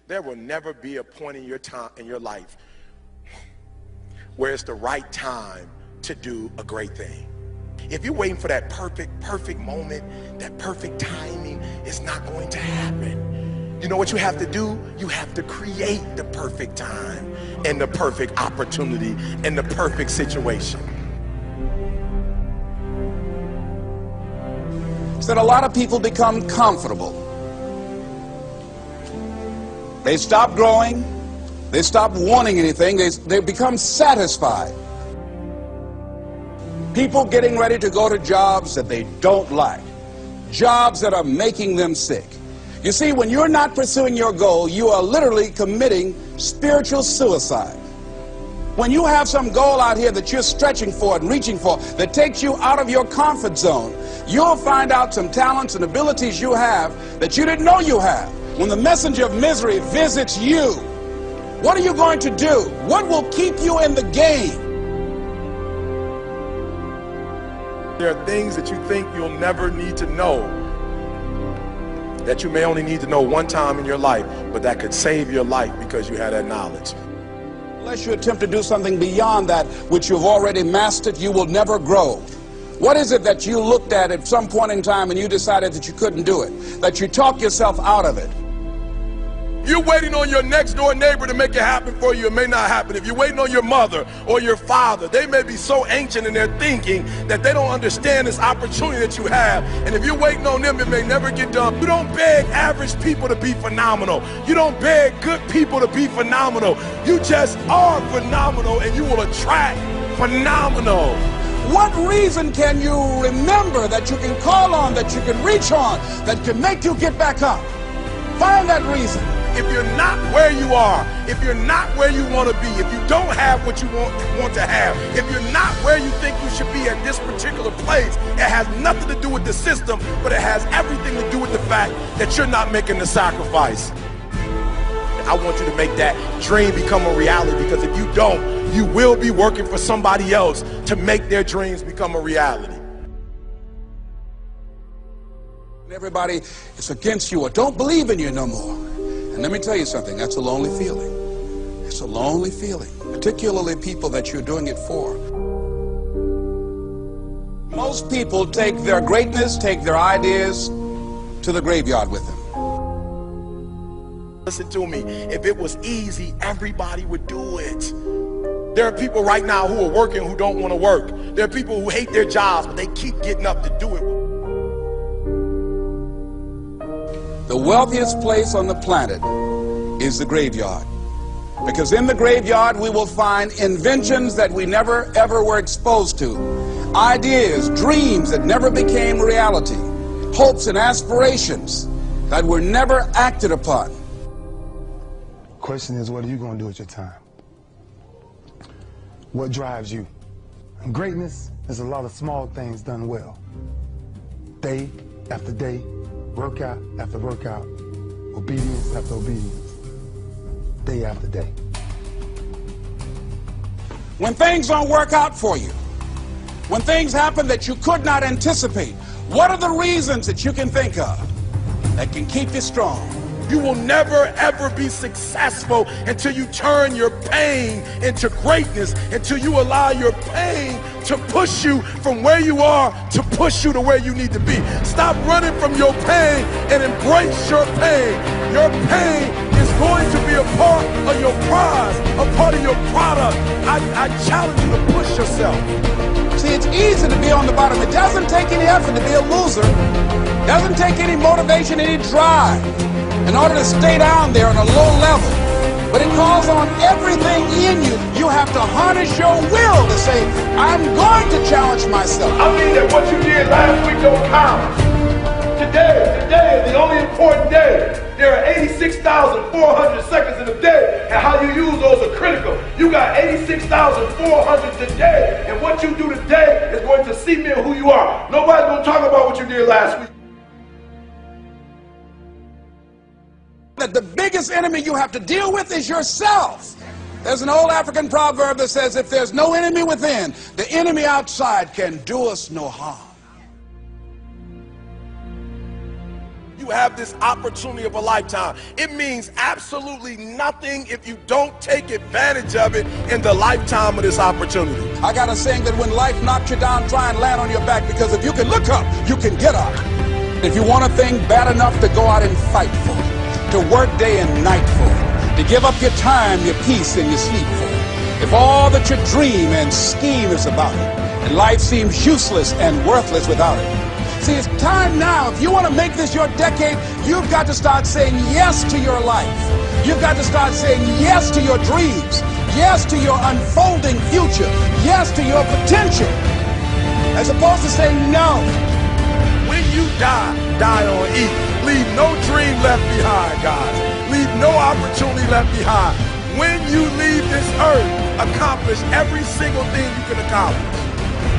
There will never be a point in your life where it's the right time to do a great thing. If you're waiting for that perfect moment, that perfect timing, it's not going to happen. You know what you have to do? You have to create the perfect time and the perfect opportunity and the perfect situation. So that a lot of people become comfortable. They stop growing. They stop wanting anything. They become satisfied. People getting ready to go to jobs that they don't like. Jobs that are making them sick. You see, when you're not pursuing your goal, you are literally committing spiritual suicide. When you have some goal out here that you're stretching for and reaching for that takes you out of your comfort zone, you'll find out some talents and abilities you have that you didn't know you have. When the messenger of misery visits you, what are you going to do? What will keep you in the game? There are things that you think you'll never need to know, that you may only need to know one time in your life, but that could save your life because you had that knowledge. Unless you attempt to do something beyond that which you've already mastered, you will never grow. What is it that you looked at some point in time and you decided that you couldn't do it, that you talked yourself out of it? You're waiting on your next door neighbor to make it happen for you, it may not happen. If you're waiting on your mother or your father, they may be so ancient in their thinking that they don't understand this opportunity that you have. And if you're waiting on them, it may never get done. You don't beg average people to be phenomenal. You don't beg good people to be phenomenal. You just are phenomenal, and you will attract phenomenal. What reason can you remember that you can call on, that you can reach on, that can make you get back up? Find that reason. If you're not where you are, if you're not where you want to be, if you don't have what you want to have, if you're not where you think you should be at this particular place, it has nothing to do with the system, but it has everything to do with the fact that you're not making the sacrifice. I want you to make that dream become a reality, because if you don't, you will be working for somebody else to make their dreams become a reality. Everybody is against you or don't believe in you no more. And let me tell you something, that's a lonely feeling. It's a lonely feeling, particularly people that you're doing it for. Most people take their greatness, take their ideas to the graveyard with them. Listen to me, if it was easy, everybody would do it. There are people right now who are working who don't want to work. There are people who hate their jobs, but they keep getting up to do it. The wealthiest place on the planet is the graveyard. Because in the graveyard we will find inventions that we never ever were exposed to. Ideas, dreams that never became reality. Hopes and aspirations that were never acted upon. The question is, what are you going to do with your time? What drives you? And greatness is a lot of small things done well. Day after day, workout after workout, obedience after obedience, day after day. When things don't work out for you, when things happen that you could not anticipate, what are the reasons that you can think of that can keep you strong? You will never ever be successful until you turn your pain into greatness, until you allow your pain to push you from where you are to push you to where you need to be. Stop running from your pain and embrace your pain. Your pain is going to be a part of your prize, a part of your product. I challenge you to push yourself. See, it's easy to be on the bottom. It doesn't take any effort to be a loser. It doesn't take any motivation, any drive in order to stay down there on a low level. But it calls on everything in you. You have to harness your will to say, I'm going to challenge myself. I mean that what you did last week don't count. Today is the only important day. There are 86,400 seconds in a day, and how you use those are critical. You got 86,400 today, and what you do today is going to cement who you are. Nobody's going to talk about what you did last week. That the biggest enemy you have to deal with is yourself. There's an old African proverb that says, if there's no enemy within, the enemy outside can do us no harm. you have this opportunity of a lifetime. It means absolutely nothing if you don't take advantage of it in the lifetime of this opportunity. I got a saying that when life knocks you down, try and land on your back, because if you can look up, you can get up. If you want a thing bad enough to go out and fight for it, to work day and night for it, to give up your time, your peace, and your sleep for it, if all that you dream and scheme is about it, and life seems useless and worthless without it. See, it's time now. If you want to make this your decade, you've got to start saying yes to your life. You've got to start saying yes to your dreams, yes to your unfolding future, yes to your potential, as opposed to saying no. When you die, die on E. Leave no dream left behind, guys. Leave no opportunity left behind. When you leave this earth, accomplish every single thing you can accomplish.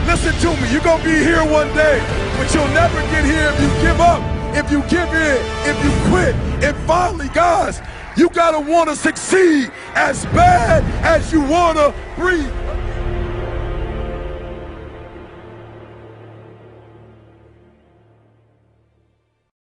Listen to me, you're going to be here one day, but you'll never get here if you give up, if you give in, if you quit. And finally, guys, you got to want to succeed as bad as you want to breathe.